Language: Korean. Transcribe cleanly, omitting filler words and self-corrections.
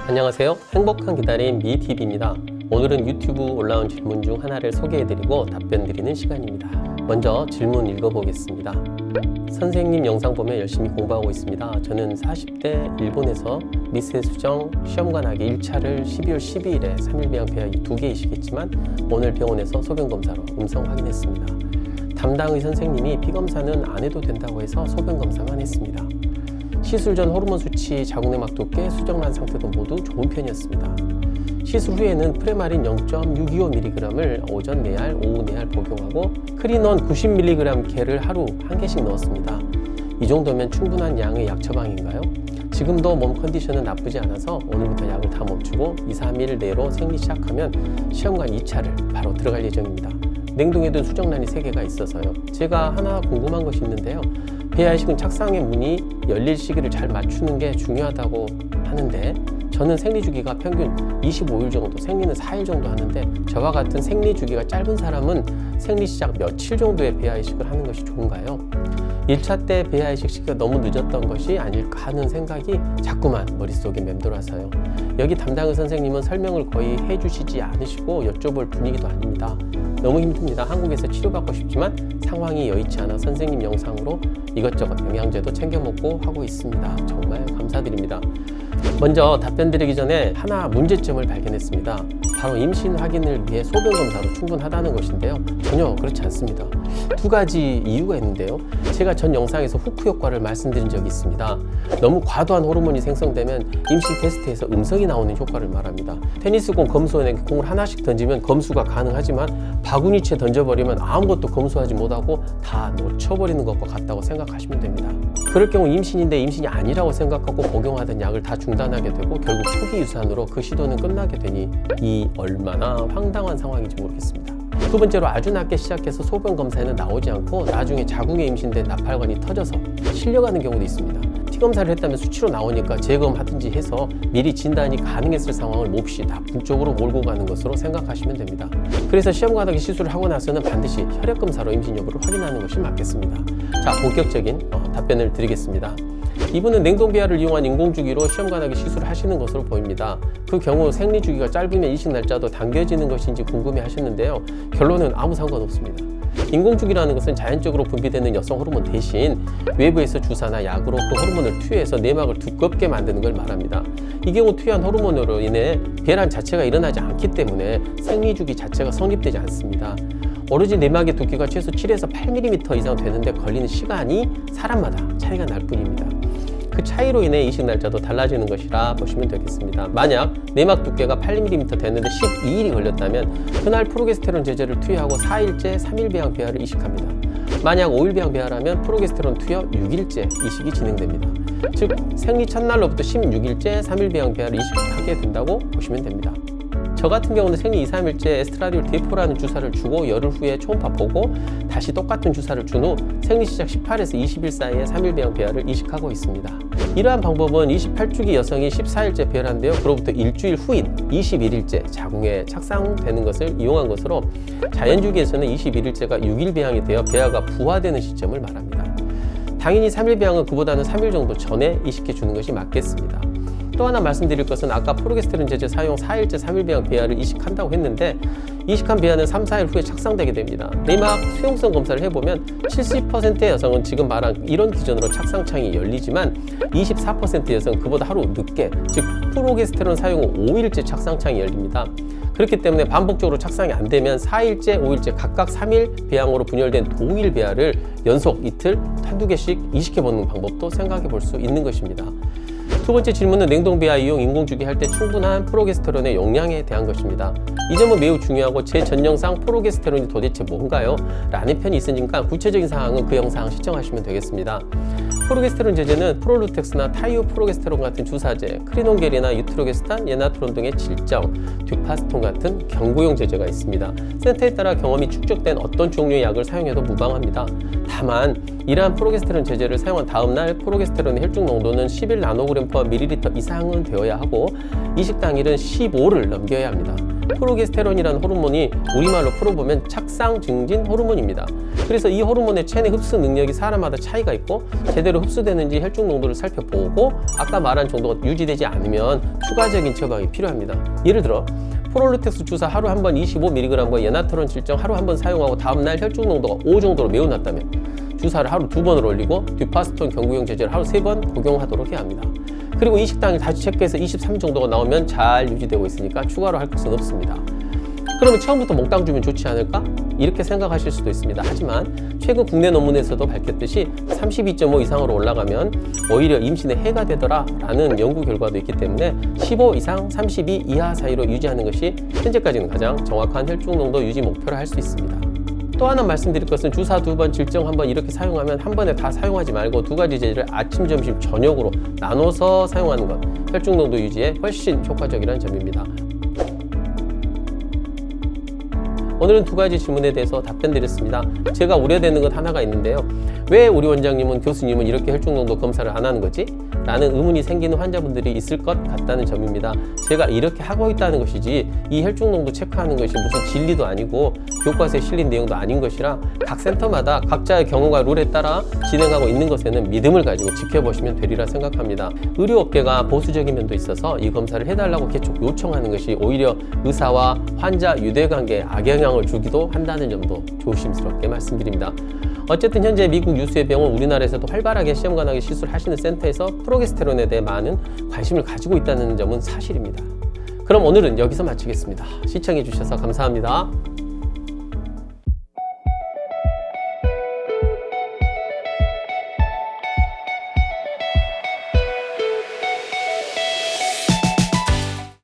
안녕하세요. 행복한 기다림 미TV입니다. 오늘은 유튜브 올라온 질문 중 하나를 소개해드리고 답변 드리는 시간입니다. 먼저 질문 읽어보겠습니다. 선생님 영상 보면 열심히 공부하고 있습니다. 저는 40대 일본에서 미세 수정 시험관 하기 1차를 12월 12일에 3일 배양 배아이 2개이시겠지만 오늘 병원에서 소변 검사로 음성 확인했습니다. 담당의 선생님이 피검사는 안 해도 된다고 해서 소변 검사만 했습니다. 시술 전 호르몬 수치, 자궁내막 두께, 수정란 상태도 모두 좋은 편이었습니다. 시술 후에는 프레마린 0.625mg을 오전 4알, 오후 4알 복용하고 크리논 90mg캐를 하루 1개씩 넣었습니다. 이 정도면 충분한 양의 약 처방인가요? 지금도 몸 컨디션은 나쁘지 않아서 오늘부터 약을 다 멈추고 2-3일 내로 생리 시작하면 시험관 2차를 바로 들어갈 예정입니다. 냉동에 둔 수정란이 3개가 있어서요. 제가 하나 궁금한 것이 있는데요. 배아이식은 착상의 문이 열릴 시기를 잘 맞추는 게 중요하다고 하는데 저는 생리 주기가 평균 25일 정도, 생리는 4일 정도 하는데 저와 같은 생리 주기가 짧은 사람은 생리 시작 며칠 정도의 배아이식을 하는 것이 좋은가요? 1차 때 배아이식 시기가 너무 늦었던 것이 아닐까 하는 생각이 자꾸만 머릿속에 맴돌아서요. 여기 담당의 선생님은 설명을 거의 해주시지 않으시고 여쭤볼 분위기도 아닙니다. 너무 힘듭니다. 한국에서 치료받고 싶지만 상황이 여의치 않아 선생님 영상으로 이것저것 영양제도 챙겨 먹고 하고 있습니다. 정말 감사드립니다. 먼저 답변 드리기 전에 하나 문제점을 발견했습니다. 바로 임신 확인을 위해 소변 검사로 충분하다는 것인데요. 전혀 그렇지 않습니다. 2가지 이유가 있는데요. 제가 전 영상에서 후크 효과를 말씀드린 적이 있습니다. 너무 과도한 호르몬이 생성되면 임신 테스트에서 음성이 나오는 효과를 말합니다. 테니스공 검수원에 공을 하나씩 던지면 검수가 가능하지만 바구니채 던져버리면 아무것도 검수하지 못하고 다 놓쳐버리는 것과 같다고 생각하시면 됩니다. 그럴 경우 임신인데 임신이 아니라고 생각하고 복용하던 약을 다 중단하게 되고 결국 초기 유산으로 그 시도는 끝나게 되니 이 얼마나 황당한 상황인지 모르겠습니다. 두 번째로 아주 낮게 시작해서 소변 검사에는 나오지 않고 나중에 자궁에 임신된 나팔관이 터져서 실려가는 경우도 있습니다. 피검사를 했다면 수치로 나오니까 재검하든지 해서 미리 진단이 가능했을 상황을 몹시 나쁜 쪽으로 몰고 가는 것으로 생각하시면 됩니다. 그래서 시험관하기 시술을 하고 나서는 반드시 혈액검사로 임신 여부를 확인하는 것이 맞겠습니다. 자, 본격적인 답변을 드리겠습니다. 이분은 냉동비아를 이용한 인공주기로 시험관하기 시술을 하시는 것으로 보입니다. 그 경우 생리주기가 짧으면 이식 날짜도 당겨지는 것인지 궁금해 하셨는데요. 결론은 아무 상관없습니다. 인공주기라는 것은 자연적으로 분비되는 여성 호르몬 대신 외부에서 주사나 약으로 그 호르몬을 투여해서 내막을 두껍게 만드는 걸 말합니다. 이 경우 투여한 호르몬으로 인해 배란 자체가 일어나지 않기 때문에 생리주기 자체가 성립되지 않습니다. 오로지 내막의 두께가 최소 7에서 8mm 이상 되는데 걸리는 시간이 사람마다 차이가 날 뿐입니다. 그 차이로 인해 이식 날짜도 달라지는 것이라 보시면 되겠습니다. 만약 내막 두께가 8mm 됐는데 12일이 걸렸다면 그날 프로게스테론 제제를 투여하고 4일째 3일 배양 배아를 이식합니다. 만약 5일 배양 배아라면 프로게스테론 투여 6일째 이식이 진행됩니다. 즉 생리 첫날로부터 16일째 3일 배양 배아를 이식하게 된다고 보시면 됩니다. 저 같은 경우는 생리 2-3일째 에스트라디올 D4라는 주사를 주고 열흘 후에 초음파 보고 다시 똑같은 주사를 준 후 생리 시작 18에서 20일 사이에 3일 배양 배아를 이식하고 있습니다. 이러한 방법은 28주기 여성이 14일째 배열한데요. 그로부터 일주일 후인 21일째 자궁에 착상되는 것을 이용한 것으로 자연주기에서는 21일째가 6일 배양이 되어 배아가 부화되는 시점을 말합니다. 당연히 3일 배양은 그보다는 3일 정도 전에 이식해 주는 것이 맞겠습니다. 또 하나 말씀드릴 것은 아까 프로게스테론 제제 사용 4일째 3일 배양 배아를 이식한다고 했는데 이식한 배아는 3-4일 후에 착상되게 됩니다. 내막 수용성 검사를 해보면 70%의 여성은 지금 말한 이런 기준으로 착상창이 열리지만 24%의 여성은 그보다 하루 늦게, 즉 프로게스테론 사용 후 5일째 착상창이 열립니다. 그렇기 때문에 반복적으로 착상이 안 되면 4일째, 5일째 각각 3일 배양으로 분열된 도일 배아를 연속 이틀 한두 개씩 이식해보는 방법도 생각해 볼 수 있는 것입니다. 두 번째 질문은 냉동배아 이용 인공주기 할 때 충분한 프로게스테론의 용량에 대한 것입니다. 이 점은 매우 중요하고 제 전 영상 프로게스테론이 도대체 뭔가요? 라는 편이 있으니까 구체적인 사항은 그 영상 시청하시면 되겠습니다. 프로게스테론 제제는 프롤루텍스나 타이오프로게스테론 같은 주사제, 크리논겔이나 유트로게스탄, 예나트론 등의 질정, 듀파스톤 같은 경구용 제제가 있습니다. 센터에 따라 경험이 축적된 어떤 종류의 약을 사용해도 무방합니다. 다만 이러한 프로게스테론 제제를 사용한 다음 날 프로게스테론의 혈중 농도는 11나노그램/ml 이상은 되어야 하고 이식 당일은 15를 넘겨야 합니다. 프로게스테론이라는 호르몬이 우리말로 풀어보면 착상 증진 호르몬입니다. 그래서 이 호르몬의 체내 흡수 능력이 사람마다 차이가 있고 제대로 흡수되는지 혈중 농도를 살펴보고 아까 말한 정도가 유지되지 않으면 추가적인 처방이 필요합니다. 예를 들어 프롤루텍스 주사 하루 한 번 25mg과 예나트론 질정 하루 한 번 사용하고 다음날 혈중 농도가 5 정도로 매우 낮다면 주사를 하루 2번을 올리고 듀파스톤 경구용 제제를 하루 3번 복용하도록 해야 합니다. 그리고 이식 당일 다시 체크해서 23 정도가 나오면 잘 유지되고 있으니까 추가로 할 것은 없습니다. 그러면 처음부터 몽땅 주면 좋지 않을까? 이렇게 생각하실 수도 있습니다. 하지만 최근 국내 논문에서도 밝혔듯이 32.5 이상으로 올라가면 오히려 임신에 해가 되더라 라는 연구 결과도 있기 때문에 15 이상 32 이하 사이로 유지하는 것이 현재까지는 가장 정확한 혈중 농도 유지 목표를 할 수 있습니다. 또 하나 말씀드릴 것은 주사 2번, 질정 1번 이렇게 사용하면 한 번에 다 사용하지 말고 두 가지 제제를 아침, 점심, 저녁으로 나눠서 사용하는 것 혈중 농도 유지에 훨씬 효과적이라는 점입니다. 오늘은 두 가지 질문에 대해서 답변 드렸습니다. 제가 우려되는 것 하나가 있는데요. 왜 우리 원장님은 교수님은 이렇게 혈중 농도 검사를 안 하는 거지? 라는 의문이 생기는 환자분들이 있을 것 같다는 점입니다. 제가 이렇게 하고 있다는 것이지 이 혈중 농도 체크하는 것이 무슨 진리도 아니고 교과서에 실린 내용도 아닌 것이라 각 센터마다 각자의 경우와 룰에 따라 진행하고 있는 것에는 믿음을 가지고 지켜보시면 되리라 생각합니다. 의료업계가 보수적인 면도 있어서 이 검사를 해달라고 계속 요청하는 것이 오히려 의사와 환자 유대관계에 악영향을 주기도 한다는 점도 조심스럽게 말씀드립니다. 어쨌든 현재 미국 유수의 병원 우리나라에서도 활발하게 시험관하게 시술하시는 센터에서 프로게스테론에 대해 많은 관심을 가지고 있다는 점은 사실입니다. 그럼 오늘은 여기서 마치겠습니다. 시청해 주셔서 감사합니다.